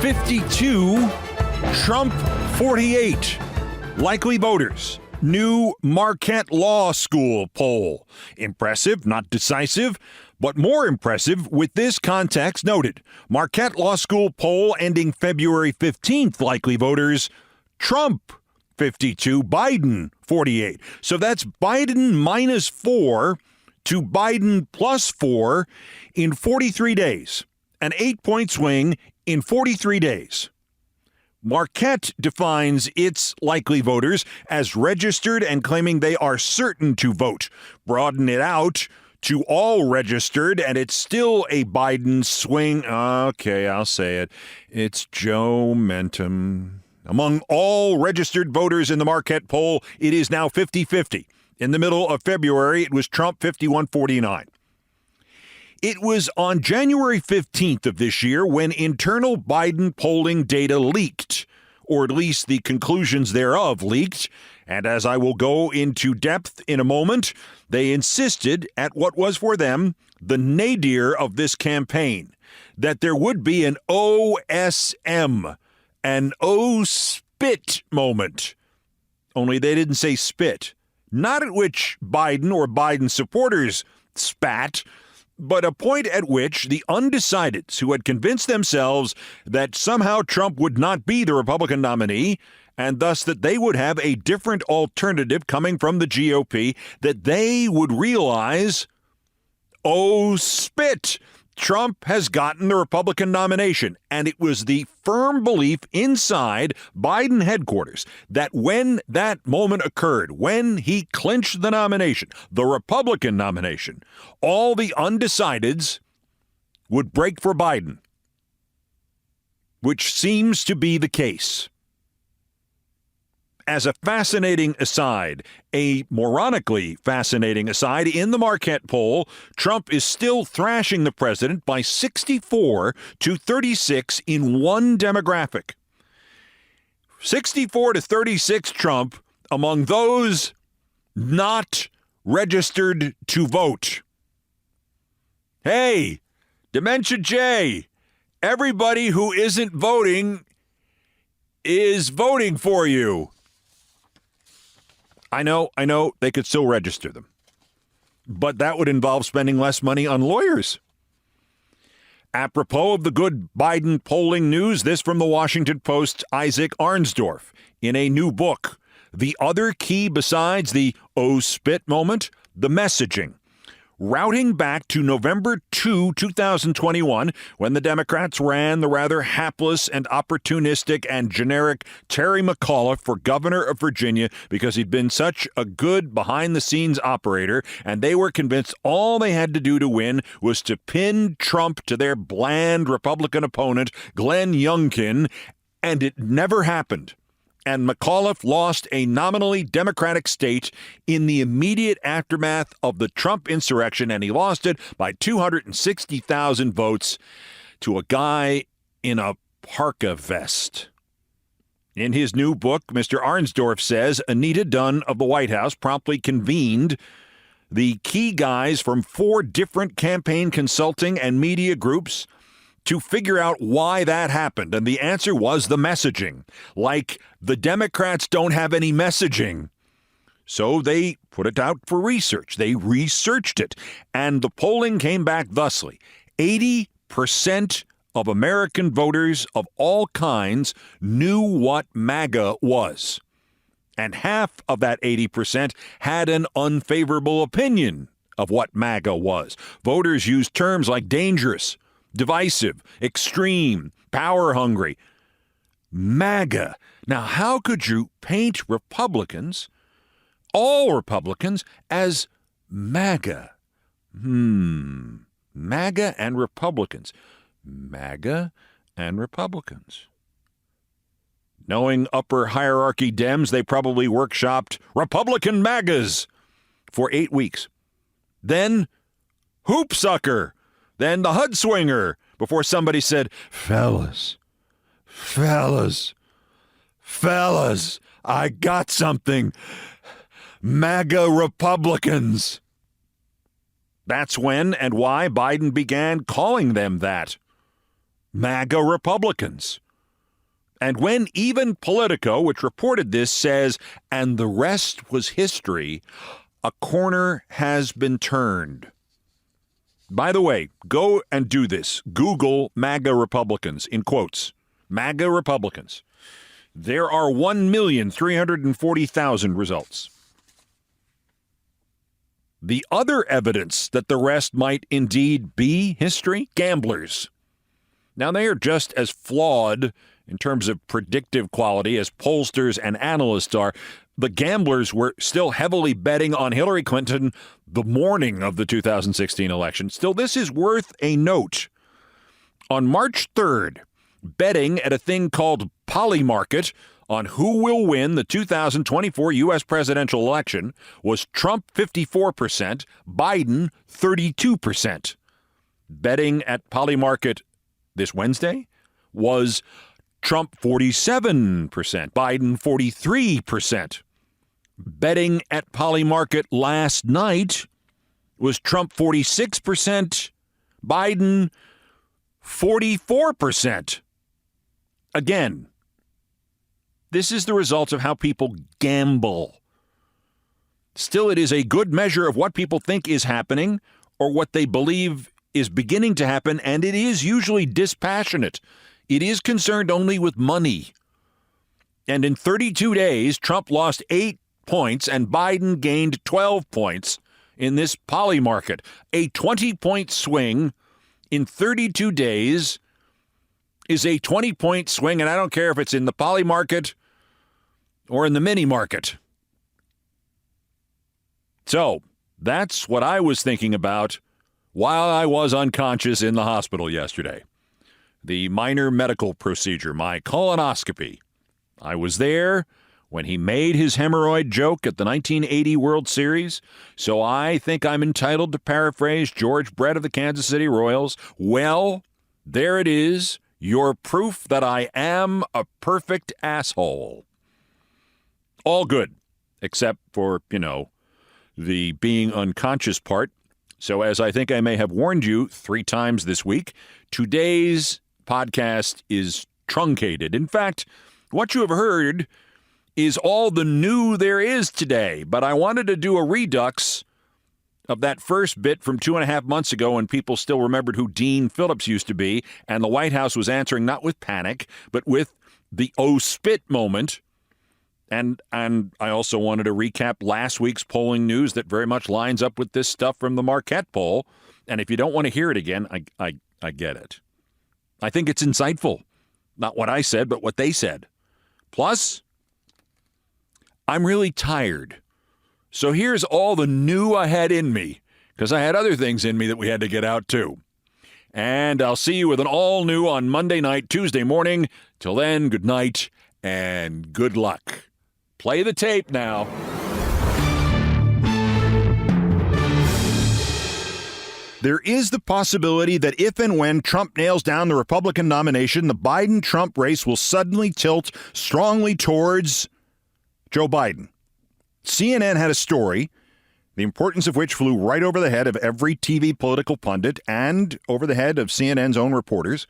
52, Trump 48. Likely voters. New Marquette Law School poll. Impressive, not decisive, but more impressive with this context noted. Marquette Law School poll ending February 15th. Likely voters. Trump 52, Biden 48. So that's Biden -4 to Biden +4 in 43 days. An 8-point swing in 43 days. Marquette defines its likely voters as registered and claiming they are certain to vote. Broaden it out to all registered, and it's still a Biden swing. Okay, I'll say it. It's Joe Mentum. Among all registered voters in the Marquette poll, it is now 50-50. In the middle of February, it was Trump 51-49. It was on January 15th of this year when internal Biden polling data leaked, or at least the conclusions thereof leaked. And as I will go into depth in a moment, they insisted at what was for them the nadir of this campaign, that there would be an O.S.M, an O-spit moment. Only they didn't say spit. Not at which Biden or Biden supporters spat, but a point at which the undecideds who had convinced themselves that somehow Trump would not be the Republican nominee, and thus that they would have a different alternative coming from the GOP, that they would realize, oh, spit, Trump has gotten the Republican nomination. And it was the firm belief inside Biden headquarters that when that moment occurred, when he clinched the nomination, the Republican nomination, all the undecideds would break for Biden, which seems to be the case. As a fascinating aside, a moronically fascinating aside, in the Marquette poll, Trump is still thrashing the president by 64-36 in one demographic. 64-36 Trump among those not registered to vote. Hey, Dementia J, everybody who isn't voting is voting for you. I know, they could still register them. But that would involve spending less money on lawyers. Apropos of the good Biden polling news, this from the Washington Post's Isaac Arnsdorf in a new book. The other key besides the spit moment, the messaging. Routing back to November 2, 2021, when the Democrats ran the rather hapless and opportunistic and generic Terry McAuliffe for governor of Virginia because he'd been such a good behind-the-scenes operator, and they were convinced all they had to do to win was to pin Trump to their bland Republican opponent, Glenn Youngkin, and it never happened. And McAuliffe lost a nominally Democratic state in the immediate aftermath of the Trump insurrection, and he lost it by 260,000 votes to a guy in a parka vest. In his new book, Mr. Arnsdorf says Anita Dunn of the White House promptly convened the key guys from 4 different campaign consulting and media groups to figure out why that happened. And the answer was the messaging. Like, the Democrats don't have any messaging. So they put it out for research. They researched it. And the polling came back thusly. 80% of American voters of all kinds knew what MAGA was. And half of that 80% had an unfavorable opinion of what MAGA was. Voters used terms like dangerous, divisive, extreme, power-hungry. MAGA. Now, how could you paint Republicans, all Republicans, as MAGA? MAGA and Republicans. MAGA and Republicans. Knowing upper hierarchy Dems, they probably workshopped Republican MAGAs for 8 weeks. Then Hoopsucker. Then the Hudswinger, before somebody said, fellas, I got something. MAGA Republicans. That's when and why Biden began calling them that. MAGA Republicans. And when even Politico, which reported this, says, and the rest was history, a corner has been turned. By the way, go and do this. Google MAGA Republicans, in quotes. MAGA Republicans. There are 1,340,000 results. The other evidence that the rest might indeed be history, gamblers. Now, they are just as flawed in terms of predictive quality as pollsters and analysts are. The gamblers were still heavily betting on Hillary Clinton the morning of the 2016 election. Still, this is worth a note. On March 3rd, betting at a thing called Polymarket on who will win the 2024 U.S. presidential election was Trump 54%, Biden 32%. Betting at Polymarket this Wednesday was Trump 47%, Biden 43%. Betting at Polymarket last night was Trump 46%, Biden 44%. Again, this is the result of how people gamble. Still, it is a good measure of what people think is happening or what they believe is beginning to happen, and it is usually dispassionate. It is concerned only with money. And in 32 days, Trump lost 8 points and Biden gained 12 points in this Polymarket. A 20-point swing in 32 days is a 20-point swing, and I don't care if it's in the Polymarket or in the mini market. So that's what I was thinking about while I was unconscious in the hospital yesterday. The minor medical procedure, my colonoscopy. I was there when he made his hemorrhoid joke at the 1980 World Series, so I think I'm entitled to paraphrase George Brett of the Kansas City Royals. Well, there it is, your proof that I am a perfect asshole. All good, except for, the being unconscious part. So as I think I may have warned you 3 times this week, today's podcast is truncated. In fact, what you have heard is all the new there is today. But I wanted to do a redux of that first bit from 2.5 months ago when people still remembered who Dean Phillips used to be, and the White House was answering not with panic, but with the spit moment. And I also wanted to recap last week's polling news that very much lines up with this stuff from the Marquette poll. And if you don't want to hear it again, I get it. I think it's insightful. Not what I said, but what they said. Plus, I'm really tired. So here's all the new I had in me, because I had other things in me that we had to get out too. And I'll see you with an all new on Monday night, Tuesday morning. Till then, good night and good luck. Play the tape now. There is the possibility that if and when Trump nails down the Republican nomination, the Biden-Trump race will suddenly tilt strongly towards Joe Biden. CNN had a story, the importance of which flew right over the head of every TV political pundit and over the head of CNN's own reporters,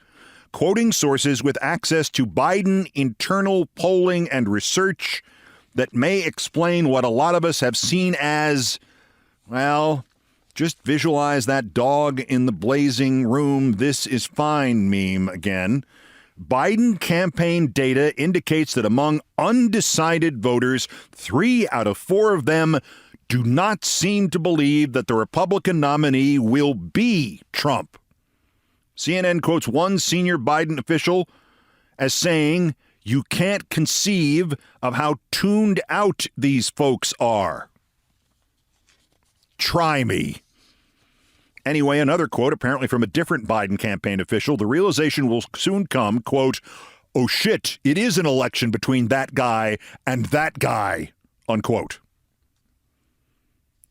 quoting sources with access to Biden internal polling and research that may explain what a lot of us have seen as, well, just visualize that dog in the blazing room, this is fine meme again. Biden campaign data indicates that among undecided voters, 3 out of 4 of them do not seem to believe that the Republican nominee will be Trump. CNN quotes one senior Biden official as saying, "You can't conceive of how tuned out these folks are." Try me. Anyway, another quote, apparently from a different Biden campaign official, "The realization will soon come," quote, "oh shit, it is an election between that guy and that guy," unquote.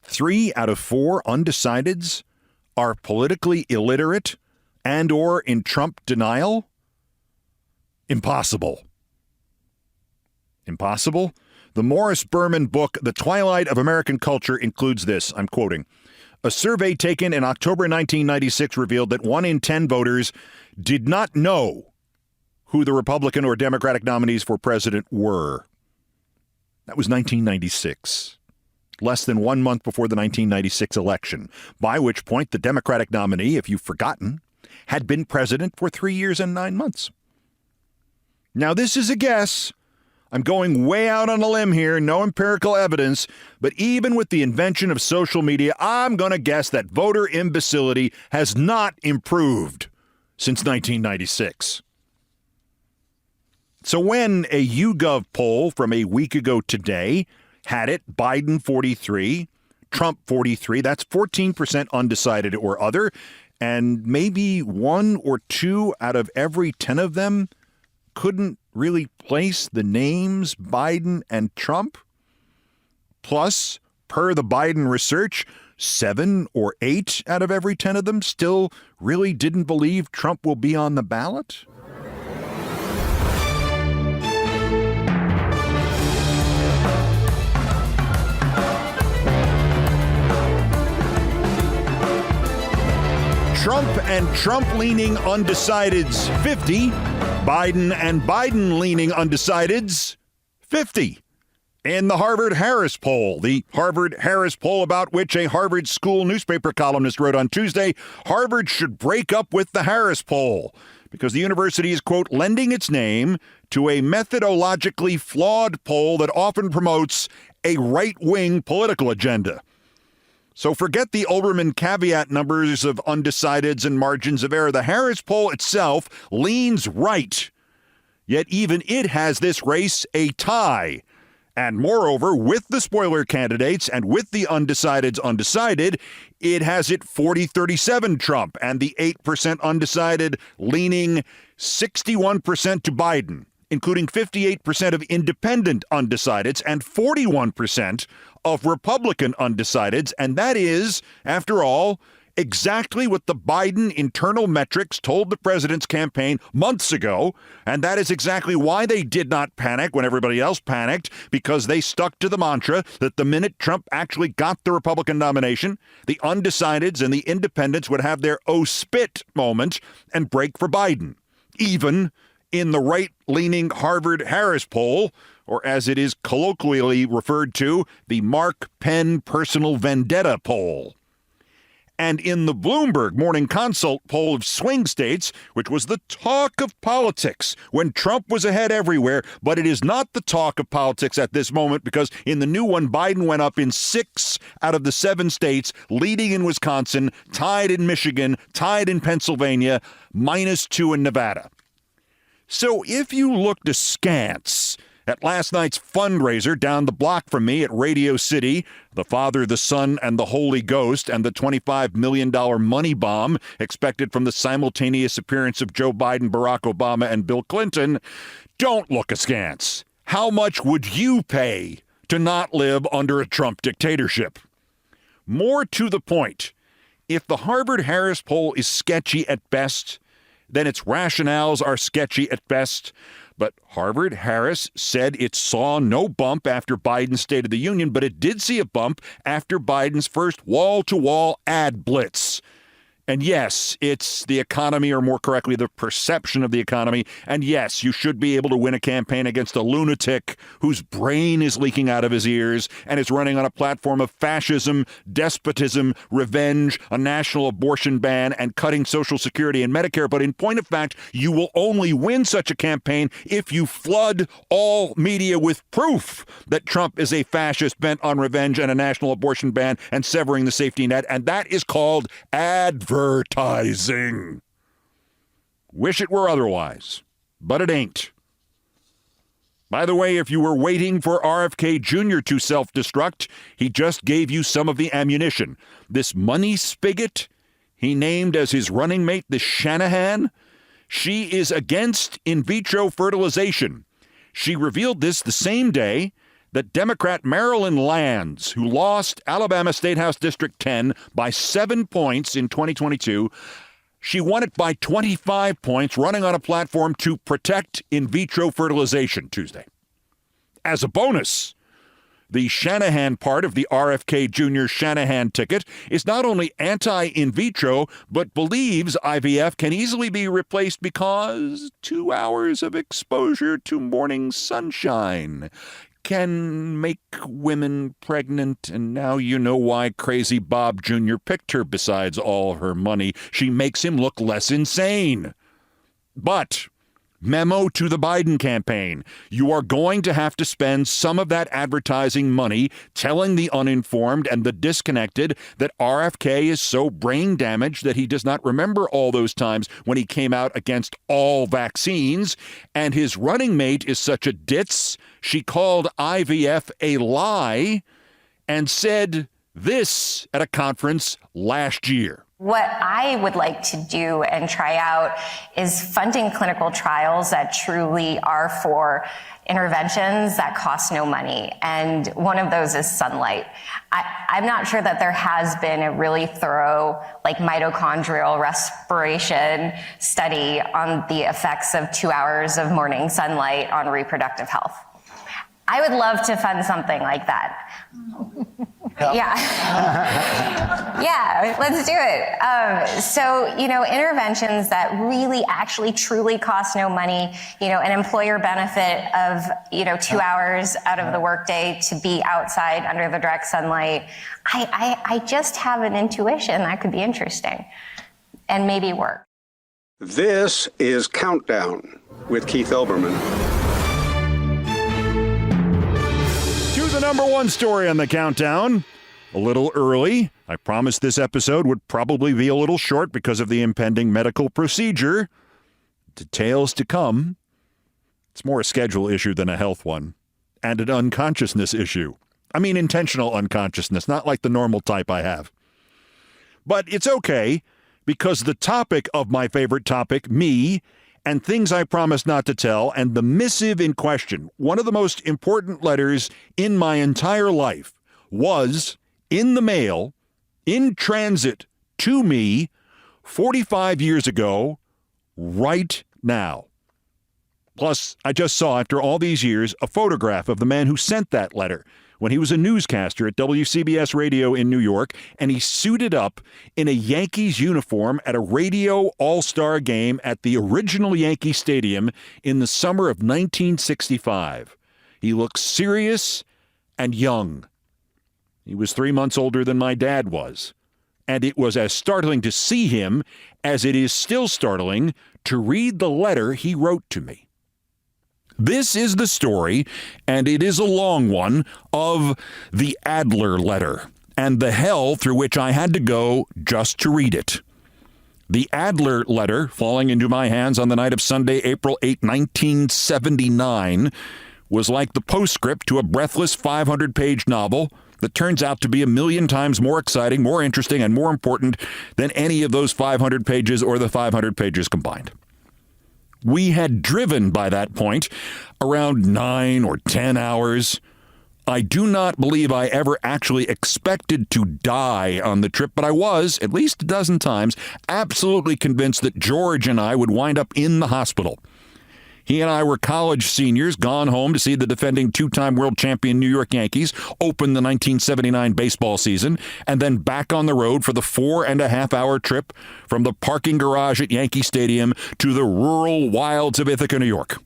3 out of 4 undecideds are politically illiterate and or in Trump denial? Impossible. Impossible? The Morris Berman book, The Twilight of American Culture, includes this. I'm quoting. "A survey taken in October 1996 revealed that 1 in 10 voters did not know who the Republican or Democratic nominees for president were. That was 1996, less than 1 month before the 1996 election, by which point the Democratic nominee, if you've forgotten, had been president for 3 years and 9 months. Now, this is a guess. I'm going way out on a limb here, no empirical evidence, but even with the invention of social media, I'm going to guess that voter imbecility has not improved since 1996. So when a YouGov poll from a week ago today had it Biden 43, Trump 43, that's 14% undecided or other, and maybe 1 or 2 out of every 10 of them couldn't really place the names Biden and Trump. Plus, per the Biden research, 7 or 8 out of every 10 of them still really didn't believe Trump will be on the ballot. Trump and Trump-leaning undecideds, 50. Biden and Biden-leaning undecideds, 50. In the Harvard-Harris poll, the Harvard-Harris poll about which a Harvard school newspaper columnist wrote on Tuesday, Harvard should break up with the Harris poll because the university is, quote, lending its name to a methodologically flawed poll that often promotes a right-wing political agenda. So forget the Olbermann caveat numbers of undecideds and margins of error. The Harris poll itself leans right, yet even it has this race a tie. And moreover, with the spoiler candidates and with the undecideds undecided, it has it 40-37 Trump and the 8% undecided leaning 61% to Biden, including 58% of independent undecideds and 41% of Republican undecideds. And that is, after all, exactly what the Biden internal metrics told the president's campaign months ago. And that is exactly why they did not panic when everybody else panicked, because they stuck to the mantra that the minute Trump actually got the Republican nomination, the undecideds and the independents would have their oh spit moment and break for Biden, even in the right-leaning Harvard-Harris poll, or as it is colloquially referred to, the Mark Penn Personal Vendetta poll. And in the Bloomberg Morning Consult poll of swing states, which was the talk of politics when Trump was ahead everywhere, but it is not the talk of politics at this moment because in the new one, Biden went up in 6 out of the 7 states, leading in Wisconsin, tied in Michigan, tied in Pennsylvania, -2 in Nevada. So if you looked askance at last night's fundraiser down the block from me at Radio City, the Father, the Son, and the Holy Ghost, and the $25 million money bomb expected from the simultaneous appearance of Joe Biden, Barack Obama, and Bill Clinton, don't look askance. How much would you pay to not live under a Trump dictatorship? More to the point, if the Harvard-Harris poll is sketchy at best, then its rationales are sketchy at best. But Harvard-Harris said it saw no bump after Biden's State of the Union, but it did see a bump after Biden's first wall-to-wall ad blitz. And yes, it's the economy, or more correctly, the perception of the economy. And yes, you should be able to win a campaign against a lunatic whose brain is leaking out of his ears and is running on a platform of fascism, despotism, revenge, a national abortion ban, and cutting Social Security and Medicare. But in point of fact, you will only win such a campaign if you flood all media with proof that Trump is a fascist bent on revenge and a national abortion ban and severing the safety net. And that is called advertising. Wish it were otherwise, but it ain't. By the way, if you were waiting for RFK Jr. to self-destruct, he just gave you some of the ammunition. This money spigot he named as his running mate, the Shanahan, she is against in vitro fertilization. She revealed this the same day that Democrat Marilyn Lands, who lost Alabama State House District 10 by 7 points in 2022, she won it by 25 points, running on a platform to protect in vitro fertilization Tuesday. As a bonus, The Shanahan part of the RFK Jr. Shanahan ticket is not only anti-in vitro, but believes IVF can easily be replaced because 2 hours of exposure to morning sunshine can make women pregnant. And now you know why Crazy Bob Jr. picked her besides all her money. She makes him look less insane. But memo to the Biden campaign. You are going to have to spend some of that advertising money telling the uninformed and the disconnected that RFK is so brain damaged that he does not remember all those times when he came out against all vaccines, and his running mate is such a ditz, she called IVF a lie and said this at a conference last year. What I would like to do and try out is funding clinical trials that truly are for interventions that cost no money. And one of those is sunlight. I'm not sure that there has been a really thorough, mitochondrial respiration study on the effects of 2 hours of morning sunlight on reproductive health. I would love to fund something like that. Yeah. Yeah, let's do it. So, interventions that really actually truly cost no money, an employer benefit of, 2 hours out of the workday to be outside under the direct sunlight. I just have an intuition that could be interesting and maybe work. This is Countdown with Keith Olbermann. The number one story on the countdown. A little early. I promised this episode would probably be a little short because of the impending medical procedure. Details to come. It's more a schedule issue than a health one. And an unconsciousness issue. I mean intentional unconsciousness, not like the normal type I have. But it's okay because the topic of my favorite topic, me, and things I promised not to tell, and the missive in question, one of the most important letters in my entire life, was in the mail, in transit to me 45 years ago, right now. Plus, I just saw, after all these years, a photograph of the man who sent that letter when he was a newscaster at WCBS Radio in New York, and he suited up in a Yankees uniform at a radio all-star game at the original Yankee Stadium in the summer of 1965. He looked serious and young. He was 3 months older than my dad was, and it was as startling to see him as it is still startling to read the letter he wrote to me. This is the story, and it is a long one, of the Adler letter and the hell through which I had to go just to read it. The Adler letter, falling into my hands on the night of Sunday, April 8, 1979, was like the postscript to a breathless 500-page novel that turns out to be 1,000,000 times more exciting, more interesting, and more important than any of those 500 pages or the 500 pages combined. We had driven by that point around 9 or 10 hours. I do not believe I ever actually expected to die on the trip, but I was, at least a dozen times, absolutely convinced that George and I would wind up in the hospital. He and I were college seniors, gone home to see the defending two-time world champion New York Yankees open the 1979 baseball season, and then back on the road for the 4.5-hour trip from the parking garage at Yankee Stadium to the rural wilds of Ithaca, New York.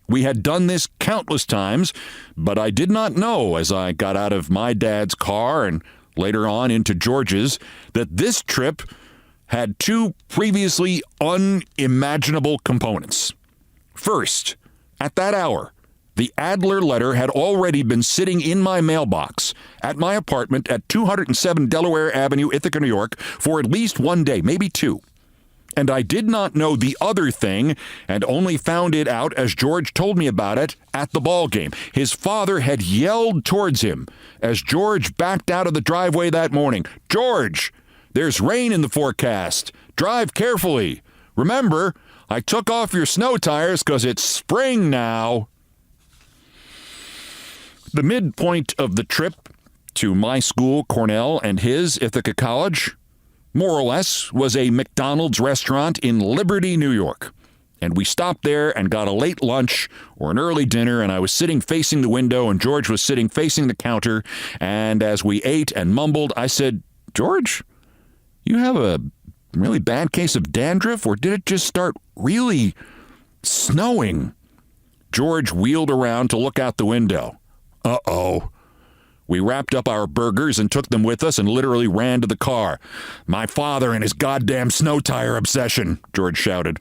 We had done this countless times, but I did not know as I got out of my dad's car and later on into George's that this trip had two previously unimaginable components. First, at that hour, the Adler letter had already been sitting in my mailbox at my apartment at 207 Delaware Avenue, Ithaca, New York, for at least 1 day, maybe 2. And I did not know the other thing and only found it out as George told me about it at the ball game. His father had yelled towards him as George backed out of the driveway that morning, "George, there's rain in the forecast. Drive carefully. Remember, I took off your snow tires because it's spring now." The midpoint of the trip to my school, Cornell, and his, Ithaca College, more or less, was a McDonald's restaurant in Liberty, New York. And we stopped there and got a late lunch or an early dinner, and I was sitting facing the window, and George was sitting facing the counter. And as we ate and mumbled, I said, "George, you have a really bad case of dandruff, or did it just start really snowing?" George wheeled around to look out the window. Uh-oh. We wrapped up our burgers and took them with us and literally ran to the car. "My father and his goddamn snow tire obsession," George shouted.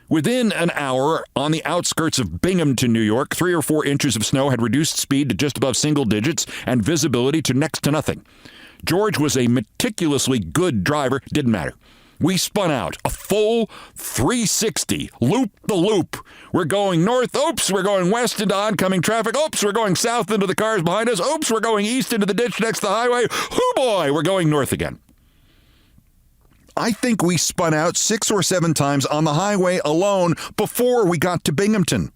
Within an hour, on the outskirts of Binghamton, New York, 3 or 4 inches of snow had reduced speed to just above single digits and visibility to next to nothing. George was a meticulously good driver. Didn't matter. We spun out a full 360, loop the loop. We're going north. Oops, we're going west into oncoming traffic. Oops, we're going south into the cars behind us. Oops, we're going east into the ditch next to the highway. Hoo boy, we're going north again. I think we spun out 6 or 7 times on the highway alone before we got to Binghamton.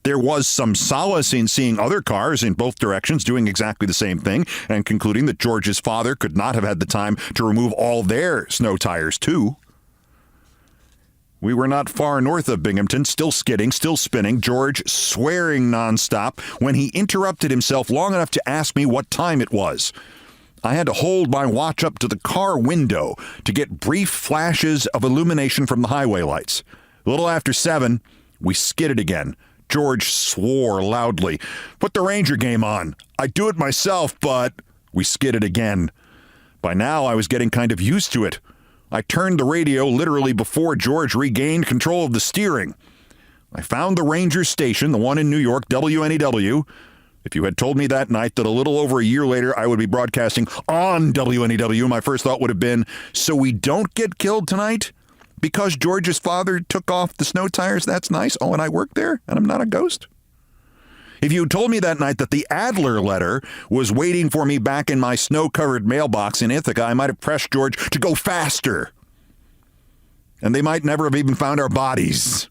There was some solace in seeing other cars in both directions doing exactly the same thing and concluding that George's father could not have had the time to remove all their snow tires, too. We were not far north of Binghamton, still skidding, still spinning, George swearing nonstop when he interrupted himself long enough to ask me what time it was. I had to hold my watch up to the car window to get brief flashes of illumination from the highway lights. A little after 7, we skidded again. George swore loudly. "Put the Ranger game on. I do it myself, but..." We skidded again. By now, I was getting kind of used to it. I turned the radio literally before George regained control of the steering. I found the Ranger station, the one in New York, WNEW. If you had told me that night that a little over a year later I would be broadcasting on WNEW, my first thought would have been, "So we don't get killed tonight? Because George's father took off the snow tires, that's nice. Oh, and I work there, and I'm not a ghost?" If you had told me that night that the Adler letter was waiting for me back in my snow-covered mailbox in Ithaca, I might have pressed George to go faster. And they might never have even found our bodies.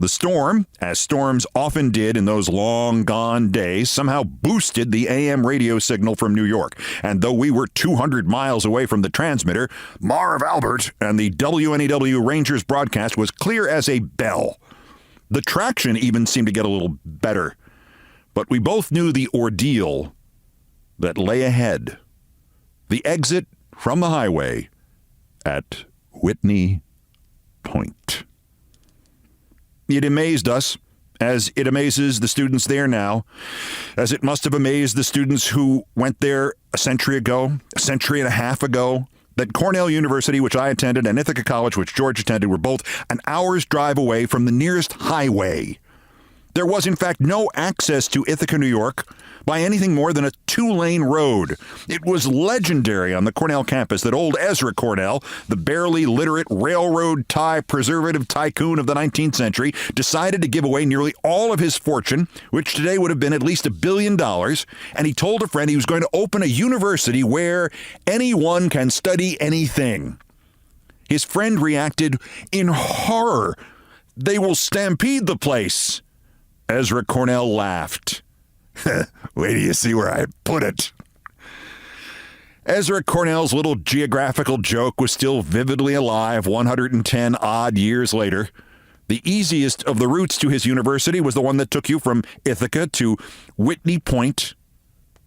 The storm, as storms often did in those long-gone days, somehow boosted the AM radio signal from New York. And though we were 200 miles away from the transmitter, Marv Albert and the WNEW Rangers broadcast was clear as a bell. The traction even seemed to get a little better. But we both knew the ordeal that lay ahead. The exit from the highway at Whitney Point. It amazed us, as it amazes the students there now, as it must have amazed the students who went there a century ago, a century and a half ago, that Cornell University, which I attended, and Ithaca College, which George attended, were both an hour's drive away from the nearest highway. There was, in fact, no access to Ithaca, New York, by anything more than a 2-lane road. It was legendary on the Cornell campus that old Ezra Cornell, the barely literate railroad tie preservative tycoon of the 19th century, decided to give away nearly all of his fortune, which today would have been at least $1 billion, and he told a friend he was going to open a university where anyone can study anything. His friend reacted in horror. "They will stampede the place." Ezra Cornell laughed. "Wait till you see where I put it." Ezra Cornell's little geographical joke was still vividly alive 110 odd years later. The easiest of the routes to his university was the one that took you from Ithaca to Whitney Point.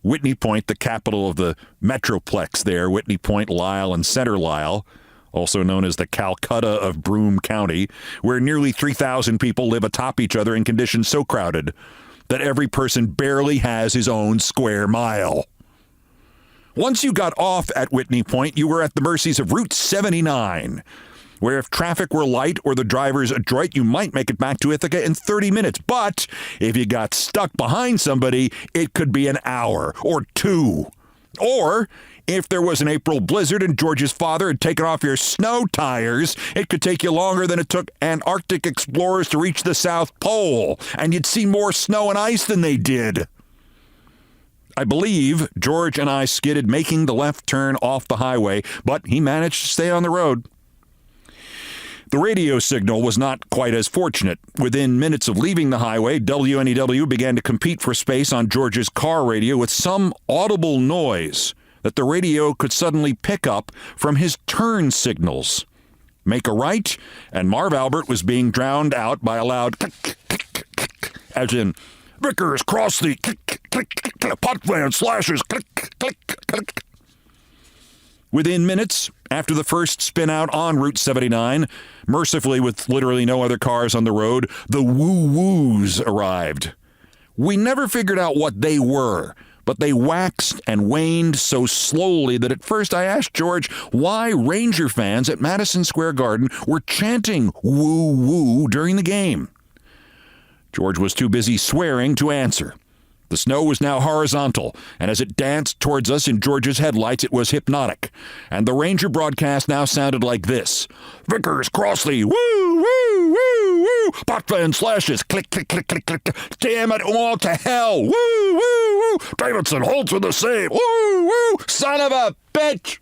Whitney Point, the capital of the Metroplex there, Whitney Point, Lisle, and Center Lisle, also known as the Calcutta of Broome County, where nearly 3,000 people live atop each other in conditions so crowded that every person barely has his own square mile. Once you got off at Whitney Point, you were at the mercies of Route 79, where if traffic were light or the drivers adroit, you might make it back to Ithaca in 30 minutes. But if you got stuck behind somebody, it could be an hour or 2. Or if there was an April blizzard and George's father had taken off your snow tires, it could take you longer than it took Antarctic explorers to reach the South Pole, and you'd see more snow and ice than they did. I believe George and I skidded making the left turn off the highway, but he managed to stay on the road. The radio signal was not quite as fortunate. Within minutes of leaving the highway, WNEW began to compete for space on George's car radio with some audible noise that the radio could suddenly pick up from his turn signals. make a right, and Marv Albert was being drowned out by a loud click, click, click, click, as in, Vickers, Crossley, click, click, click, Potland, Slashes, click, click, click. Within minutes, after the first spin out on Route 79, mercifully with literally no other cars on the road, the woo-woos arrived. We never figured out what they were, but they waxed and waned so slowly that at first I asked George why Ranger fans at Madison Square Garden were chanting woo-woo during the game. George was too busy swearing to answer. The snow was now horizontal, and as it danced towards us in George's headlights, it was hypnotic. And the Ranger broadcast now sounded like this. Vickers, Crossley, woo, woo, woo, woo. Potland, Slashes, click, click, click, click, click. Damn it all to hell. Woo, woo, woo. Davidson, Holtz with the save. Woo, woo. Son of a bitch.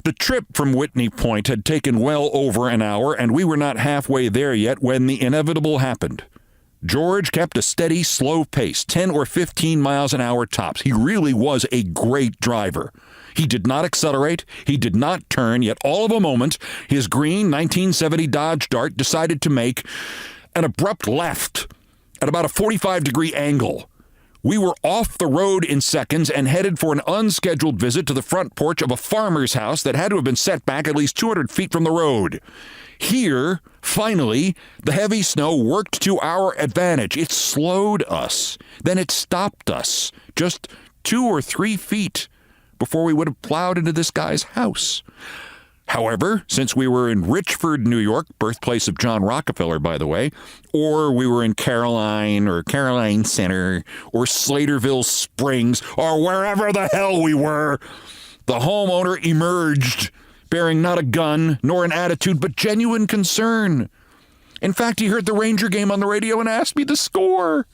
The trip from Whitney Point had taken well over an hour, and we were not halfway there yet when the inevitable happened. George kept a steady, slow pace, 10 or 15 miles an hour tops. He really was a great driver. He did not accelerate. He did not turn, yet all of a moment, his green 1970 Dodge Dart decided to make an abrupt left at about a 45-degree angle. We were off the road in seconds and headed for an unscheduled visit to the front porch of a farmer's house that had to have been set back at least 200 feet from the road. Here, finally, the heavy snow worked to our advantage. It slowed us. Then it stopped us just 2 or 3 feet before we would have plowed into this guy's house. However, since we were in Richford, New York, birthplace of John Rockefeller, by the way, or we were in Caroline or Caroline Center or Slaterville Springs or wherever the hell we were, the homeowner emerged bearing not a gun nor an attitude, but genuine concern. In fact, he heard the Ranger game on the radio and asked me the score,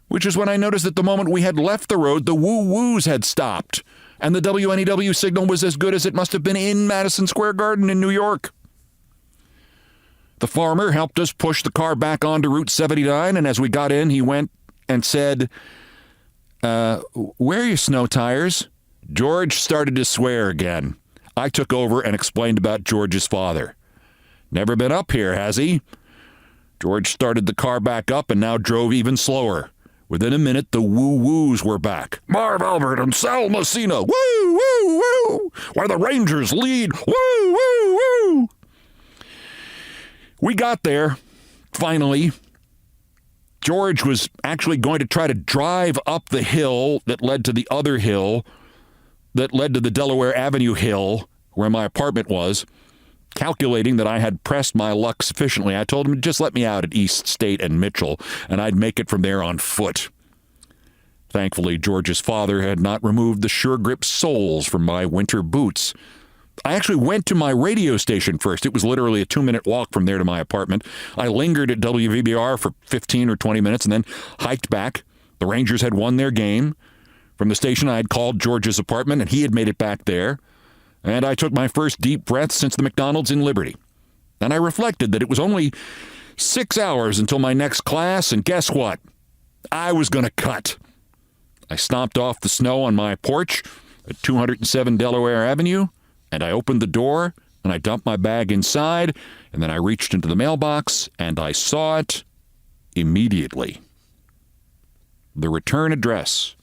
which is when I noticed that the moment we had left the road, the woo-woos had stopped, and the WNEW signal was as good as it must have been in Madison Square Garden in New York. The farmer helped us push the car back onto Route 79, and as we got in, he went and said, where are your snow tires? George started to swear again. I took over and explained about George's father. Never been up here, has he? George started the car back up and now drove even slower. Within a minute, the woo-woos were back. Marv Albert and Sal Messina, woo, woo, woo, where the Rangers lead, woo, woo, woo. We got there, finally. George was actually going to try to drive up the hill that led to the other hill that led to the Delaware Avenue hill where my apartment was, calculating that I had pressed my luck sufficiently. I told him to just let me out at East State and Mitchell, and I'd make it from there on foot. Thankfully, George's father had not removed the Sure Grip soles from my winter boots. I actually went to my radio station first. It was literally a 2-minute walk from there to my apartment. I lingered at WVBR for 15 or 20 minutes and then hiked back. The Rangers had won their game. From the station, I had called George's apartment, and he had made it back there. And I took my first deep breath since the McDonald's in Liberty. And I reflected that it was only 6 hours until my next class, and guess what? I was going to cut. I stomped off the snow on my porch at 207 Delaware Avenue, and I opened the door, and I dumped my bag inside, and then I reached into the mailbox, and I saw it immediately. The return address,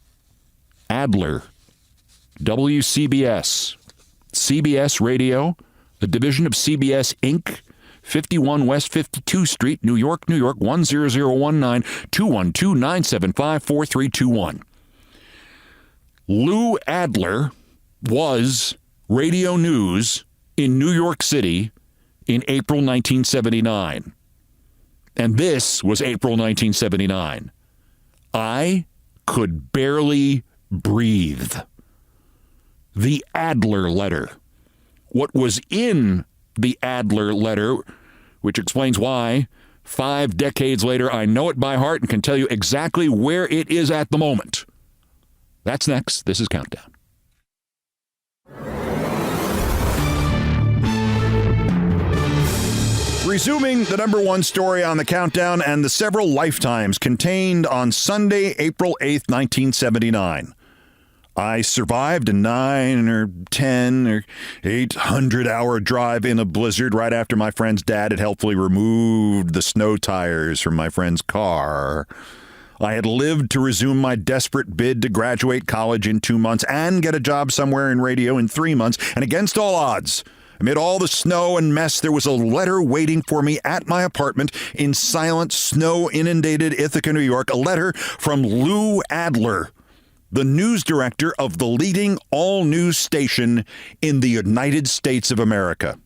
Adler, WCBS, CBS Radio, a division of CBS Inc., 51 West 52th Street, New York, New York, 10019, 212-975-4321. Lou Adler was radio news in New York City in April 1979. And this was April 1979. I could barely breathe. The Adler letter. What was in the Adler letter, which explains why 5 decades later I know it by heart and can tell you exactly where it is at the moment. That's next. This is Countdown. Resuming the number one story on the Countdown and the several lifetimes contained on Sunday, April 8th, 1979. I survived a 9 or 10 or 800-hour drive in a blizzard right after my friend's dad had helpfully removed the snow tires from my friend's car. I had lived to resume my desperate bid to graduate college in 2 months and get a job somewhere in radio in 3 months. And against all odds, amid all the snow and mess, there was a letter waiting for me at my apartment in silent, snow-inundated Ithaca, New York. A letter from Lou Adler, the news director of the leading all-news station in the United States of America.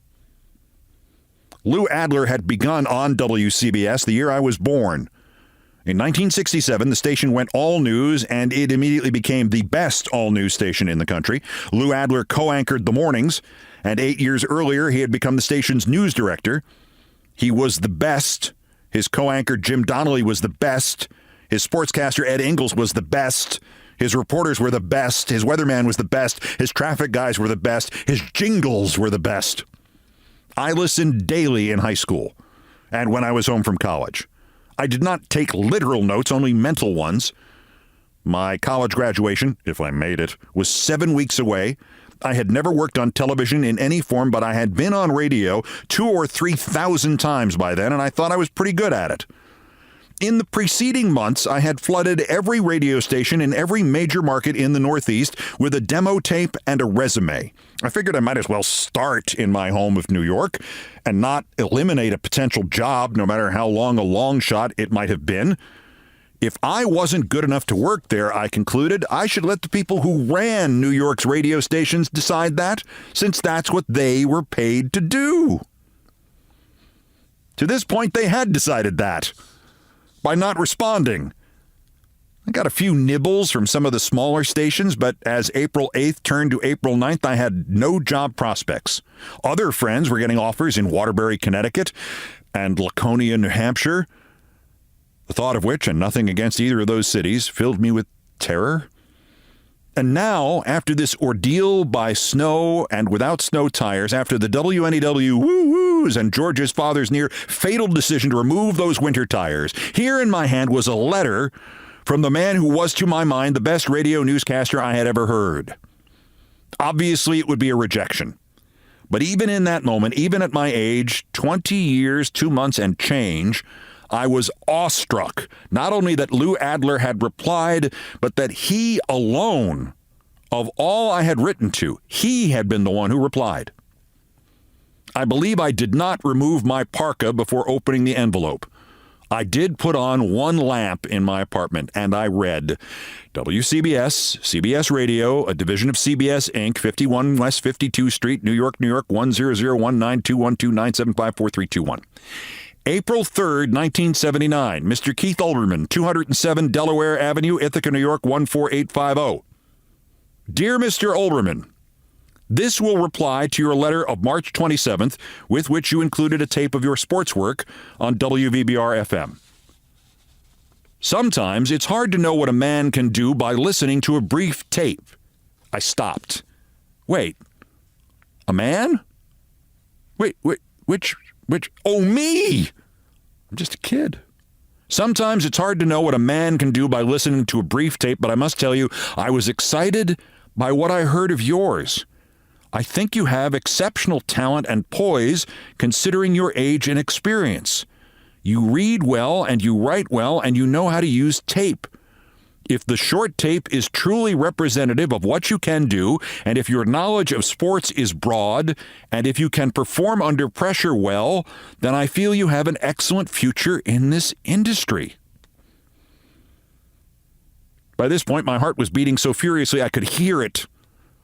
Lou Adler had begun on WCBS the year I was born. In 1967, the station went all news, and it immediately became the best all-news station in the country. Lou Adler co-anchored the mornings, and 8 years earlier, he had become the station's news director. He was the best. His co-anchor, Jim Donnelly, was the best. His sportscaster, Ed Ingles, was the best. His reporters were the best. His weatherman was the best. His traffic guys were the best. His jingles were the best. I listened daily in high school and when I was home from college. I did not take literal notes, only mental ones. My college graduation, if I made it, was 7 weeks away. I had never worked on television in any form, but I had been on radio 2,000 or 3,000 times by then, and I thought I was pretty good at it. In the preceding months, I had flooded every radio station in every major market in the Northeast with a demo tape and a resume. I figured I might as well start in my home of New York and not eliminate a potential job, no matter how long a long shot it might have been. If I wasn't good enough to work there, I concluded, I should let the people who ran New York's radio stations decide that, since that's what they were paid to do. To this point, they had decided that by not responding. I got a few nibbles from some of the smaller stations, but as April 8th turned to April 9th, I had no job prospects. Other friends were getting offers in Waterbury, Connecticut, and Laconia, New Hampshire. The thought of which, and nothing against either of those cities, filled me with terror. And now, after this ordeal by snow and without snow tires, after the WNEW woo-woos and George's father's near fatal decision to remove those winter tires, here in my hand was a letter from the man who was, to my mind, the best radio newscaster I had ever heard. Obviously, it would be a rejection. But even in that moment, even at my age, 20 years, 2 months, and change, I was awestruck, not only that Lou Adler had replied, but that he alone, of all I had written to, he had been the one who replied. I believe I did not remove my parka before opening the envelope. I did put on one lamp in my apartment, and I read, WCBS, CBS Radio, a division of CBS Inc., 51 West 52nd Street, New York, New York, 100192129754321. April 3rd, 1979, Mr. Keith Olbermann, 207 Delaware Avenue, Ithaca, New York, 14850. Dear Mr. Olbermann, this will reply to your letter of March 27th, with which you included a tape of your sports work on WVBR-FM. Sometimes it's hard to know what a man can do by listening to a brief tape. I stopped. Wait, a man? Wait, which, oh, me! I'm just a kid. Sometimes it's hard to know what a man can do by listening to a brief tape, but I must tell you, I was excited by what I heard of yours. I think you have exceptional talent and poise considering your age and experience. You read well and you write well and you know how to use tape. If the short tape is truly representative of what you can do, and if your knowledge of sports is broad, and if you can perform under pressure well, then I feel you have an excellent future in this industry. By this point, my heart was beating so furiously I could hear it.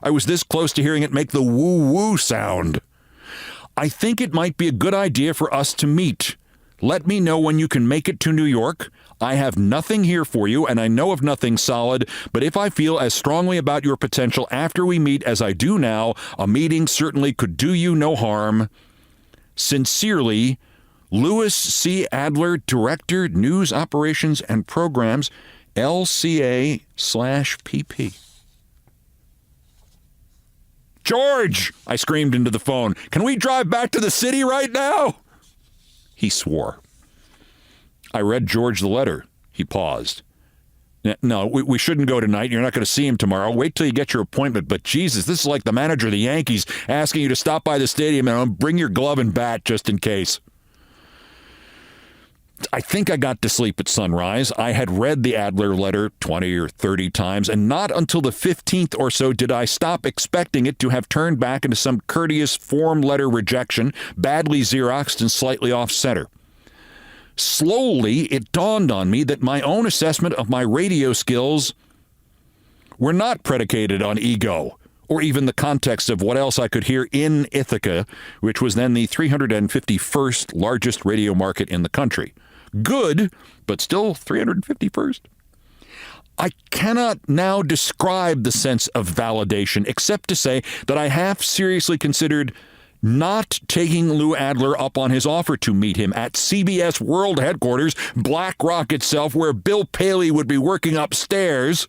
I was this close to hearing it make the woo-woo sound. I think it might be a good idea for us to meet. Let me know when you can make it to New York. I have nothing here for you, and I know of nothing solid, but if I feel as strongly about your potential after we meet as I do now, a meeting certainly could do you no harm. Sincerely, Louis C. Adler, Director, News Operations and Programs, LCA/PP. George, I screamed into the phone, can we drive back to the city right now? He swore. I read George the letter. He paused. No, we shouldn't go tonight. You're not going to see him tomorrow. Wait till you get your appointment. But Jesus, this is like the manager of the Yankees asking you to stop by the stadium and bring your glove and bat just in case. I think I got to sleep at sunrise. I had read the Adler letter 20 or 30 times, and not until the 15th or so did I stop expecting it to have turned back into some courteous form letter rejection, badly Xeroxed and slightly off-center. Slowly, it dawned on me that my own assessment of my radio skills were not predicated on ego, or even the context of what else I could hear in Ithaca, which was then the 351st largest radio market in the country. Good, but still 351st. I cannot now describe the sense of validation, except to say that I half seriously considered not taking Lou Adler up on his offer to meet him at CBS World Headquarters, Black Rock itself, where Bill Paley would be working upstairs,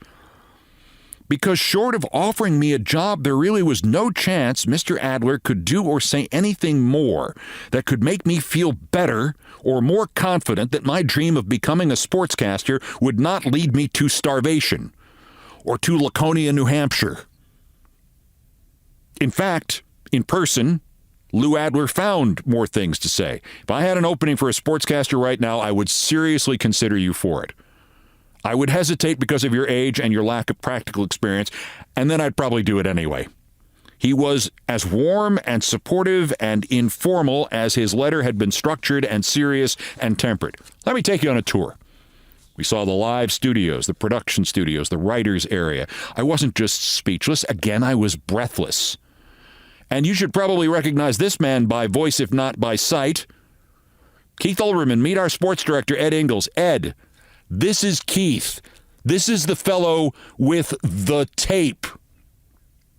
because short of offering me a job, there really was no chance Mr. Adler could do or say anything more that could make me feel better or more confident that my dream of becoming a sportscaster would not lead me to starvation or to Laconia, New Hampshire. In fact, in person, Lou Adler found more things to say. If I had an opening for a sportscaster right now, I would seriously consider you for it. I would hesitate because of your age and your lack of practical experience, and then I'd probably do it anyway. He was as warm and supportive and informal as his letter had been structured and serious and tempered. Let me take you on a tour. We saw the live studios, the production studios, the writers' area. I wasn't just speechless. Again, I was breathless. And you should probably recognize this man by voice, if not by sight. Keith Olbermann, meet our sports director, Ed Ingles. Ed, this is Keith. This is the fellow with the tape.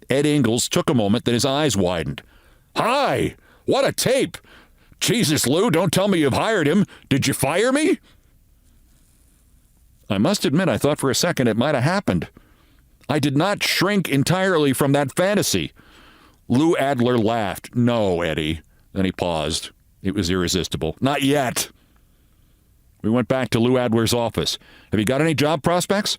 Ed Ingles took a moment, then his eyes widened. Hi, what a tape. Jesus, Lou, don't tell me you've hired him. Did you fire me? I must admit, I thought for a second it might have happened. I did not shrink entirely from that fantasy. Lou Adler laughed. No, Eddie. Then he paused. It was irresistible. Not yet. We went back to Lou Adler's office. Have you got any job prospects?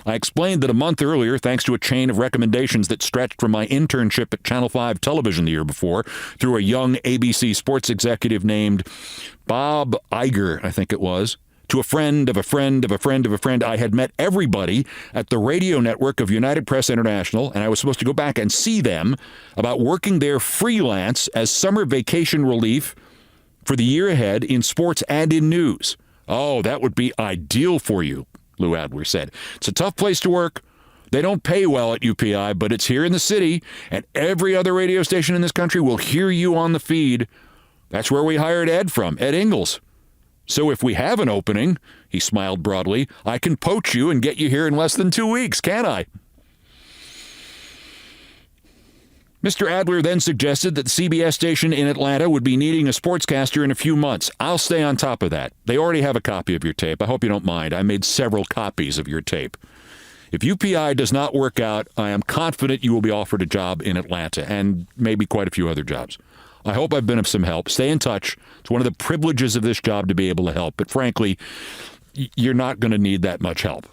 I explained that a month earlier, thanks to a chain of recommendations that stretched from my internship at Channel 5 television the year before, through a young ABC sports executive named Bob Iger, I think it was, to a friend of a friend of a friend of a friend, I had met everybody at the radio network of United Press International, and I was supposed to go back and see them about working there freelance as summer vacation relief for the year ahead in sports and in news. Oh, that would be ideal for you, Lou Adler said. It's a tough place to work. They don't pay well at UPI, but it's here in the city, and every other radio station in this country will hear you on the feed. That's where we hired Ed from, Ed Ingles. So if we have an opening, he smiled broadly, I can poach you and get you here in less than 2 weeks, can't I? Mr. Adler then suggested that the CBS station in Atlanta would be needing a sportscaster in a few months. I'll stay on top of that. They already have a copy of your tape. I hope you don't mind. I made several copies of your tape. If UPI does not work out, I am confident you will be offered a job in Atlanta and maybe quite a few other jobs. I hope I've been of some help. Stay in touch. It's one of the privileges of this job to be able to help. But frankly, you're not going to need that much help.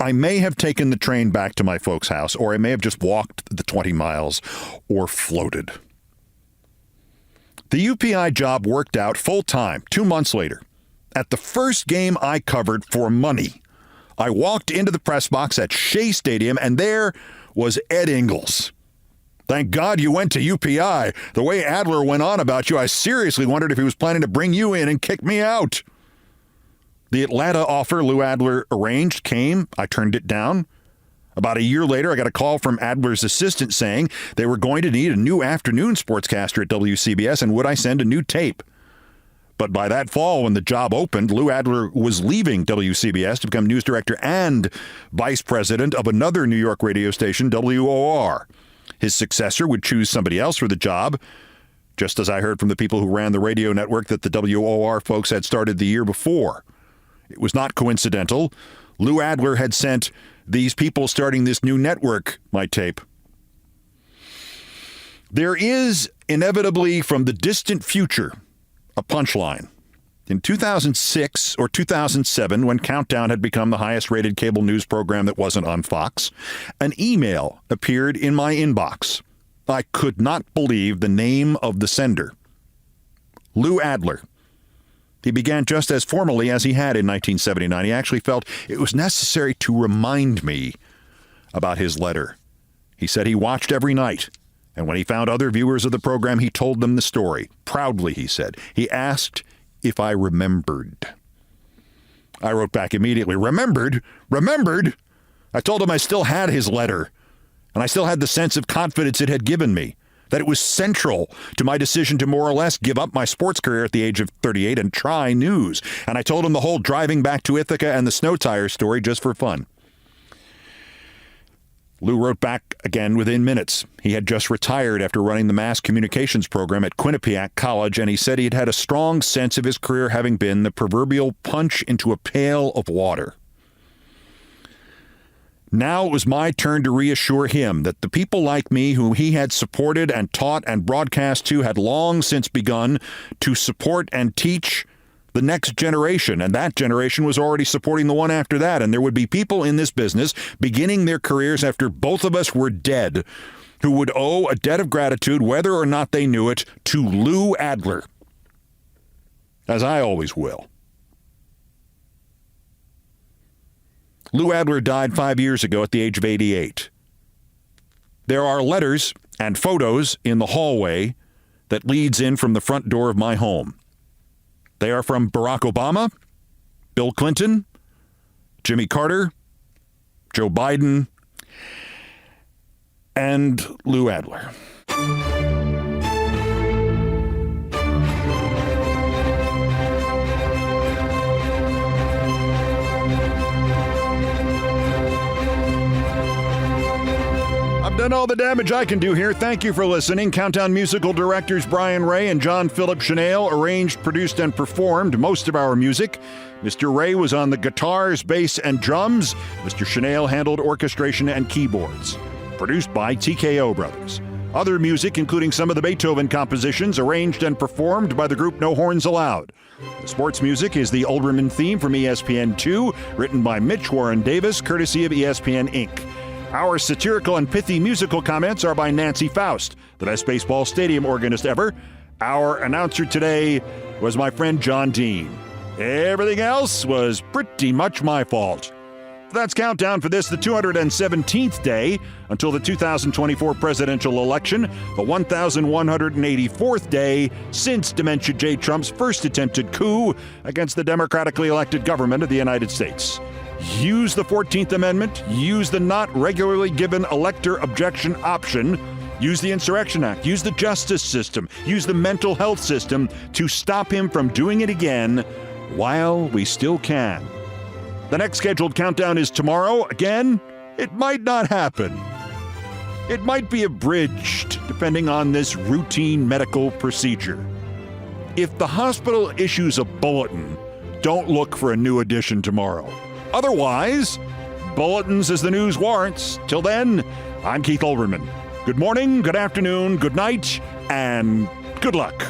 I may have taken the train back to my folks' house, or I may have just walked the 20 miles or floated. The UPI job worked out full-time 2 months later. At the first game I covered for money, I walked into the press box at Shea Stadium, and there was Ed Ingles. Thank God you went to UPI. The way Adler went on about you, I seriously wondered if he was planning to bring you in and kick me out. The Atlanta offer Lou Adler arranged came. I turned it down. About a year later, I got a call from Adler's assistant saying they were going to need a new afternoon sportscaster at WCBS, and would I send a new tape? But by that fall, when the job opened, Lou Adler was leaving WCBS to become news director and vice president of another New York radio station, WOR. His successor would choose somebody else for the job, just as I heard from the people who ran the radio network that the WOR folks had started the year before. It was not coincidental. Lou Adler had sent these people starting this new network my tape. There is inevitably, from the distant future, a punchline. In 2006 or 2007, when Countdown had become the highest-rated cable news program that wasn't on Fox, an email appeared in my inbox. I could not believe the name of the sender. Lou Adler. He began just as formally as he had in 1979. He actually felt it was necessary to remind me about his letter. He said he watched every night, and when he found other viewers of the program, he told them the story. Proudly, he said. He asked if I remembered. I wrote back immediately, remembered? I told him I still had his letter, and I still had the sense of confidence it had given me, that it was central to my decision to more or less give up my sports career at the age of 38 and try news. And I told him the whole driving back to Ithaca and the snow tire story just for fun. Lou wrote back again within minutes. He had just retired after running the mass communications program at Quinnipiac College, and he said he'd had a strong sense of his career having been the proverbial punch into a pail of water. Now it was my turn to reassure him that the people like me who he had supported and taught and broadcast to had long since begun to support and teach the next generation, and that generation was already supporting the one after that, and there would be people in this business beginning their careers after both of us were dead who would owe a debt of gratitude, whether or not they knew it, to Lou Adler, as I always will. Lou Adler died 5 years ago at the age of 88. There are letters and photos in the hallway that leads in from the front door of my home. They are from Barack Obama, Bill Clinton, Jimmy Carter, Joe Biden, and Lou Adler. I've done all the damage I can do here. Thank you for listening. Countdown musical directors Brian Ray and John Philip Chanel arranged, produced, and performed most of our music. Mr. Ray was on the guitars, bass, and drums. Mr. Chanel handled orchestration and keyboards. Produced by TKO Brothers. Other music, including some of the Beethoven compositions, arranged and performed by the group No Horns Allowed. The sports music is the Olbermann theme from ESPN2, written by Mitch Warren Davis, courtesy of ESPN Inc. Our satirical and pithy musical comments are by Nancy Faust, the best baseball stadium organist ever. Our announcer today was my friend John Dean. Everything else was pretty much my fault. That's Countdown for this, the 217th day until the 2024 presidential election, the 1,184th day since Dementia J. Trump's first attempted coup against the democratically elected government of the United States. Use the 14th Amendment, use the not regularly given elector objection option, use the Insurrection Act, use the justice system, use the mental health system to stop him from doing it again while we still can. The next scheduled countdown is tomorrow. Again, it might not happen. It might be abridged, depending on this routine medical procedure. If the hospital issues a bulletin, don't look for a new edition tomorrow. Otherwise, bulletins as the news warrants. Till then, I'm Keith Olbermann. Good morning, good afternoon, good night, and good luck.